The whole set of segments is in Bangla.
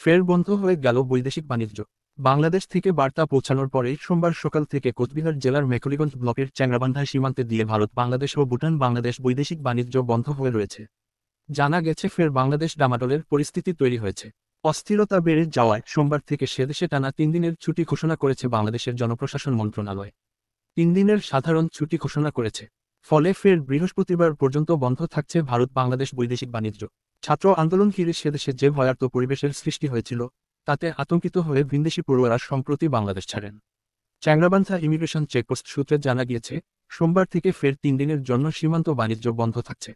ফের বন্ধ হয়ে গেল বৈদেশিক বাণিজ্য। বাংলাদেশ থেকে বার্তা পৌঁছানোর পরেই সোমবার সকাল থেকে কোচবিহার জেলার মেখলিগঞ্জ ব্লকের চ্যাংরাবান্ধা সীমান্তে দিয়ে ভারত বাংলাদেশ ও ভুটান বাংলাদেশ বৈদেশিক বাণিজ্য বন্ধ হয়ে রয়েছে। জানা গেছে ফের বাংলাদেশ ডামাডোলের পরিস্থিতি তৈরি হয়েছে। অস্থিরতা বেড়ে যাওয়ায় সোমবার থেকে সেদেশে টানা 3 দিনের ছুটি ঘোষণা করেছে বাংলাদেশের জনপ্রশাসন মন্ত্রণালয়। 3 দিনের সাধারণ ছুটি ঘোষণা করেছে। ফলে ফের বৃহস্পতিবার পর্যন্ত বন্ধ থাকছে ভারত বাংলাদেশ বৈদেশিক বাণিজ্য। ছাত্র আন্দোলন ঘিরে সেদেশে যে ভয়ার্ত পরিবেশের সৃষ্টি হয়েছিল তাতে আতঙ্কিত হয়ে ভিনদেশি পড়ুয়ারা সম্প্রতি বাংলাদেশ ছাড়েন। চ্যাংরাবান্ধা ইমিগ্রেশন চেকপোস্ট সূত্রে জানা গিয়েছে, সোমবার থেকে ফের 3 দিনের জন্য সীমান্ত বাণিজ্য বন্ধ থাকছে।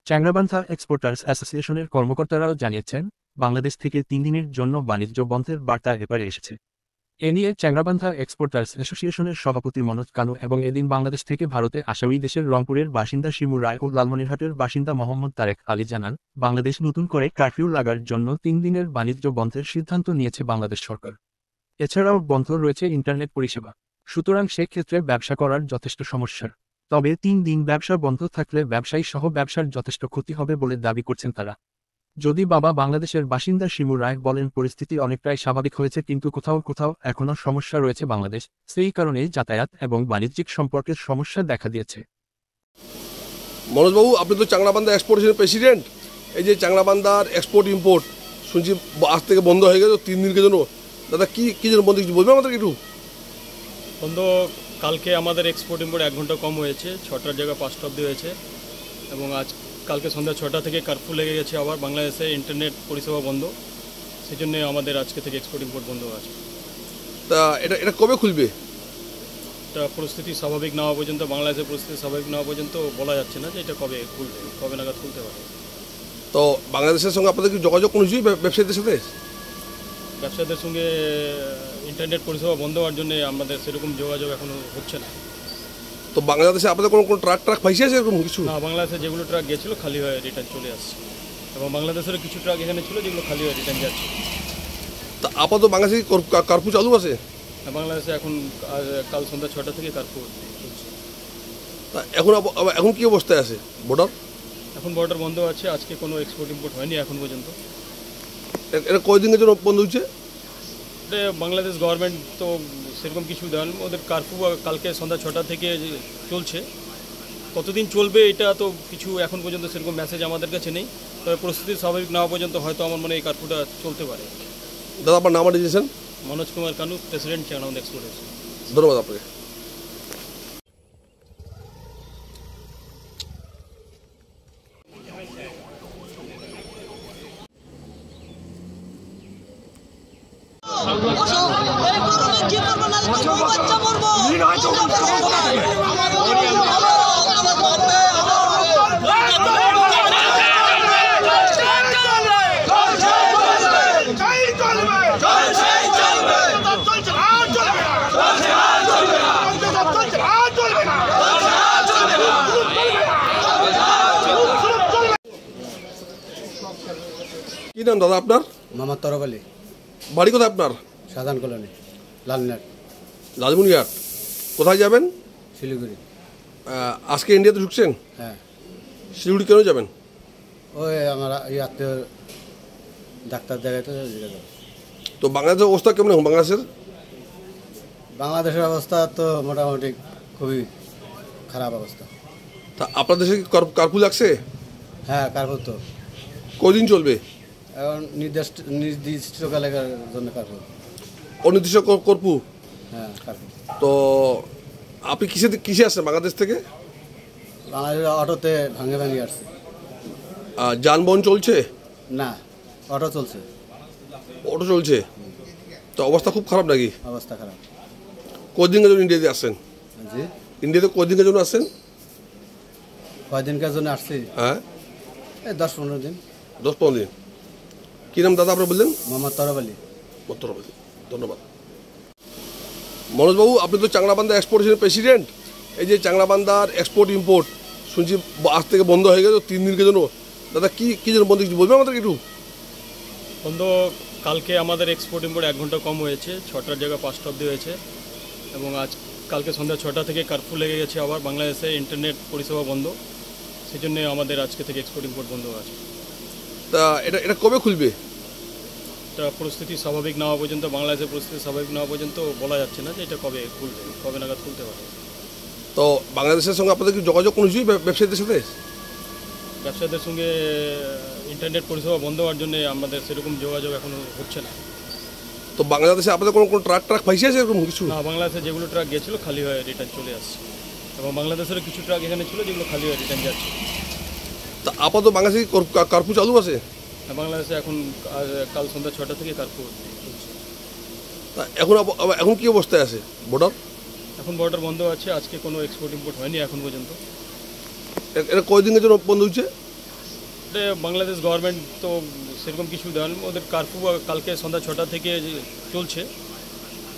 চ্যাংরাবান্ধা এক্সপোর্টার্স অ্যাসোসিয়েশনের কর্মকর্তারাও জানিয়েছেন, বাংলাদেশ থেকে 3 দিনের জন্য বাণিজ্য বন্ধের বার্তা এবারে এসেছে। এ নিয়ে চ্যাংরাবান্ধা এক্সপোর্টার্স অ্যাসোসিয়েশনের সভাপতি মনোজ কানু এবং এদিন বাংলাদেশ থেকে ভারতে আসা ওই দেশের রংপুরের বাসিন্দা শিমু রায় ও লালমনিরহাটের বাসিন্দা মোহাম্মদ তারেক আলী জানান, বাংলাদেশ নতুন করে কারফিউ লাগার জন্য 3 দিনের বাণিজ্য বন্ধের সিদ্ধান্ত নিয়েছে বাংলাদেশ সরকার। এছাড়াও বন্ধ রয়েছে ইন্টারনেট পরিষেবা। সুতরাং সেক্ষেত্রে ব্যবসা করার যথেষ্ট সমস্যার। তবে 3 দিন ব্যবসা বন্ধ থাকলে ব্যবসায়ী সহ ব্যবসার যথেষ্ট ক্ষতি হবে বলে দাবি করছেন তারা। যদি বাবা বাংলাদেশের বাসিন্দা শিমু রায় বলেন, পরিস্থিতি অনেকটাই স্বাভাবিক হয়েছে, কিন্তু কোথাও কোথাও এখনও সমস্যা রয়েছে বাংলাদেশ, সেই কারণেই যাতায়াত এবং বাণিজ্যিক সম্পর্কের সমস্যা দেখা দিয়েছে। মনোজবাবু, আপনি তো চাংরাবান্ধা এক্সপোর্টেশনের প্রেসিডেন্ট। এই যে চাংরাবান্ধার এক্সপোর্ট ইম্পোর্ট শুনছি আজ থেকে বন্ধ হয়ে গেছে 3 দিনের জন্য। দাদা কি জন্য বন্ধ, কিছু বলবেন আমাদের একটু? বন্ধ কালকে আমাদের এক্সপোর্ট ইম্পোর্ট 1 ঘন্টা কম হয়েছে, 6টার জায়গায় 5টা অবধি হয়েছে। এবং কালকে সন্ধ্যা 6টা থেকে কারফিউ লেগে গেছে। আবার বাংলাদেশে ইন্টারনেট পরিষেবা বন্ধ, সেই জন্য আমাদের আজকে থেকে এক্সপোর্ট ইম্পোর্ট বন্ধ আছে। তা এটা কবে খুলবে? এটা পরিস্থিতি স্বাভাবিক না হওয়া পর্যন্ত, বাংলাদেশের পরিস্থিতি স্বাভাবিক না হওয়া পর্যন্ত বলা যাচ্ছে না যে এটা কবে খুলবে, কবে নাগাদ খুলতে পারে। তো বাংলাদেশের সঙ্গে আপনাদের কি যোগাযোগ কোনো কিছুই ব্যবসায়ীদের সাথে? ব্যবসায়ীদের সঙ্গে ইন্টারনেট পরিষেবা বন্ধ হওয়ার জন্য আমাদের সেরকম যোগাযোগ এখনও হচ্ছে না। তো বাংলাদেশে আপনাদের কোনো ট্রাক ফাইসে আছে এরকম কিছু? না, বাংলাদেশে যেগুলো ট্রাক গেছিলো খালি হয়ে রিটার্ন চলে আসছে, এবং বাংলাদেশের কিছু ট্রাক এখানে ছিল যেগুলো খালি হয়ে রিটার্ন যাচ্ছে। তা আপাতত বাংলাদেশে কারফিউ চালু আছে? বাংলাদেশে এখন কাল সন্ধ্যা 6টা থেকে কারফিউ চলছে। তা এখন কি অবস্থায় আছে বর্ডার? এখন বর্ডার বন্ধ আছে, আজকে কোনো এক্সপোর্ট ইম্পোর্ট হয়নি এখন পর্যন্ত। এটা কয়দিনের জন্য বন্ধ হচ্ছে? এটা বাংলাদেশ গভর্নমেন্ট তো সেরকম কিছু দেন, ওদের কারফিউ কালকে সন্ধ্যা 6টা থেকে চলছে। কতদিন চলবে এটা তো কিছু এখন পর্যন্ত সেরকম মেসেজ আমাদের কাছে নেই। তবে পরিস্থিতি স্বাভাবিক না হওয়া পর্যন্ত হয়তো আমার মনে হয় এই কারফিউটা চলতে পারে। দাদা, আপনার নাম দিয়েছেন? Manoj Kumar Kanu, president Changrabandha exporters. ধন্যবাদ আপনাকে। কি নাম দাদা আপনার? মোহাম্মদ তরফ আলী। বাড়ি কোথায় আপনার? সাধারণ কলোনি, লালমিনার। লালমনিরহাট। কোথায় যাবেন? শিলিগুড়ি। আজকে ইন্ডিয়াতে ঢুকছেন? হ্যাঁ। শিলিগুড়ি কেন যাবেন? ওই আমার এই আত্মীয় ডাক্তার দেখাইতে যাবো। তো বাংলাদেশের অবস্থা কেমন এখন? বাংলাদেশের অবস্থা তো মোটামুটি খুবই খারাপ অবস্থা। তা আপনার দেশে কি কারফিউ লাগছে? হ্যাঁ, কারফিউ তো কদিন চলবে? এখন নির্দিষ্টকালের জন্য কারফিউ। অনির্দিষ্ট কারফিউ? হ্যাঁ, কারফিউ। তো আপনি কিসে আসছেন বাংলাদেশ থেকে? বাংলাদেশের অটোতে ভাঙে আসছে। যানবাহন চলছে? না, অটো চলছে। অটো চলছে? তো অবস্থা খুব খারাপ নাকি? অবস্থা খারাপ। কদিনের জন্য ইন্ডিয়াতে আসছেন? জি। ইন্ডিয়াতে কদিনের জন্য আসছেন? কয়দিনকার জন্য আসছি? হ্যাঁ, এই 10-15 দিন। 10-15 দিন। কী নাম দাদা আপনার বললেন? মোহাম্মদ তরফ আলী। ধন্যবাদ। মনোজবাবু, আপনি তো চাংরাবান্ধা এক্সপোর্টেশনের প্রেসিডেন্ট। এই যে চাংরাবান্ধার এক্সপোর্ট ইম্পোর্ট শুনছি আজ থেকে বন্ধ হয়ে গেছে 3 দিনের জন্য। দাদা কি জন্য বন্ধ, কিছু বলবেন আমাদের একটু? বন্ধ কালকে আমাদের এক্সপোর্ট ইম্পোর্ট 1 ঘন্টা কম হয়েছে, 6টার জায়গায় 5টা অবধি হয়েছে। এবং কালকে সন্ধ্যা 6টা থেকে কারফিউ লেগে গেছে। আবার বাংলাদেশে ইন্টারনেট পরিষেবা বন্ধ, সেই জন্য আমাদের আজকে থেকে এক্সপোর্ট ইম্পোর্ট বন্ধ আছে। তা এটা কবে খুলবে? এটা পরিস্থিতি স্বাভাবিক না হওয়া পর্যন্ত, বাংলাদেশের পরিস্থিতি স্বাভাবিক না হওয়া পর্যন্ত বলা যাচ্ছে না যে এটা কবে খুলবে, কবে নাগাদ খুলতে পারে। তো বাংলাদেশের সঙ্গে আপনাদের কি যোগাযোগ কোনো কিছুই ব্যবসায়ীদের সাথে? ব্যবসায়ীদের সঙ্গে ইন্টারনেট পরিষেবা বন্ধ হওয়ার জন্য আমাদের সেরকম যোগাযোগ এখনও হচ্ছে না। তো বাংলাদেশে আপনাদের কোনো কোনো ট্রাক ফাইসে আছে এরকম কিছু? না, বাংলাদেশে যেগুলো ট্রাক গেছিলো খালি হয়ে রিটার্ন চলে আসছে, এবং বাংলাদেশেরও কিছু ট্রাক এখানে ছিল যেগুলো খালি হয়ে রিটার্ন যাচ্ছে। তা আপাতত বাংলাদেশে কি কারফিউ চালু আছে? বাংলাদেশে এখন কাল সন্ধ্যা 6টা থেকে কার্ফু চলছে। তা এখন কি অবস্থায় আছে বর্ডার? এখন বর্ডার বন্ধ আছে, আজকে কোনো এক্সপোর্ট ইম্পোর্ট হয়নি এখন পর্যন্ত। এটা কয়দিনের জন্য বন্ধ হচ্ছে? এটা বাংলাদেশ গভর্নমেন্ট তো সেরকম কিছু দেন, ওদের কার্ফু কালকে সন্ধ্যা 6টা থেকে চলছে।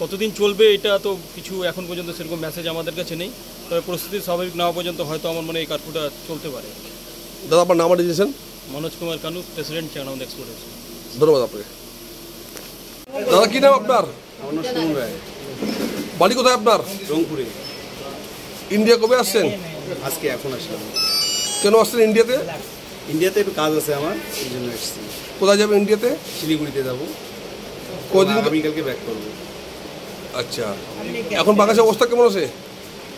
কতদিন চলবে এটা তো কিছু এখন পর্যন্ত সেরকম মেসেজ আমাদের কাছে নেই, তবে পরিস্থিতি স্বাভাবিক না হওয়া পর্যন্ত হয়তো আমার মনে হয় এই কার্ফুটা চলতে পারে। দাদা আপনার নাম দিয়েছেন? Manoj Kumar Kanu, president Changrabandha export. ধন্যবাদ আপনাকে। দাদা কি নাম আপনার? আমার নাম সুমন রায়, বাড়ি কোথায় আপনার? রংপুরে। ইন্ডিয়া কবে আসছেন? আজকে এখন আসলাম। কেন আসছেন ইন্ডিয়াতে? ইন্ডিয়াতে একটু কাজ আছে আমার, এই জন্য এসেছি। কোথায় যাবেন ইন্ডিয়াতে? শিলিগুড়িতে যাবো, কদিন? আগামীকালকে ব্যাক করবো। আচ্ছা, এখন বাংলাদেশের অবস্থা কেমন আছে?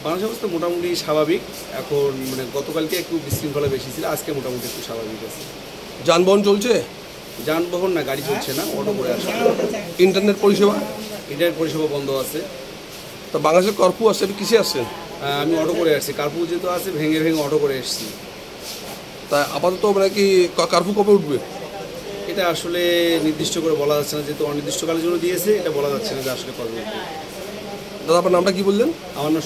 বাংলাদেশ অবস্থা মোটামুটি স্বাভাবিক এখন, মানে গতকালকে একটু বিশৃঙ্খলা বেশি ছিল, আজকে মোটামুটি একটু স্বাভাবিক আছে। যানবাহন চলছে? যানবাহন না, গাড়ি চলছে না, অটো করে আসছে। ইন্টারনেট পরিষেবা? ইন্টারনেট পরিষেবা বন্ধ আছে। তা বাংলাদেশের কারফিউ আসছে, আপনি কিসে আসছেন? আমি অটো করে আসছি, কার্ফু যেহেতু আছে ভেঙে ভেঙে অটো করে এসেছি। তা আপাতত মানে কি কারফিউ কবে উঠবে? এটা আসলে নির্দিষ্ট করে বলা যাচ্ছে না, যেহেতু অনির্দিষ্টকালের জন্য দিয়েছে, এটা বলা যাচ্ছে না যে আসলে কবে উঠবে। দাদা আপনার নামটা কি বললেন? আমার নাম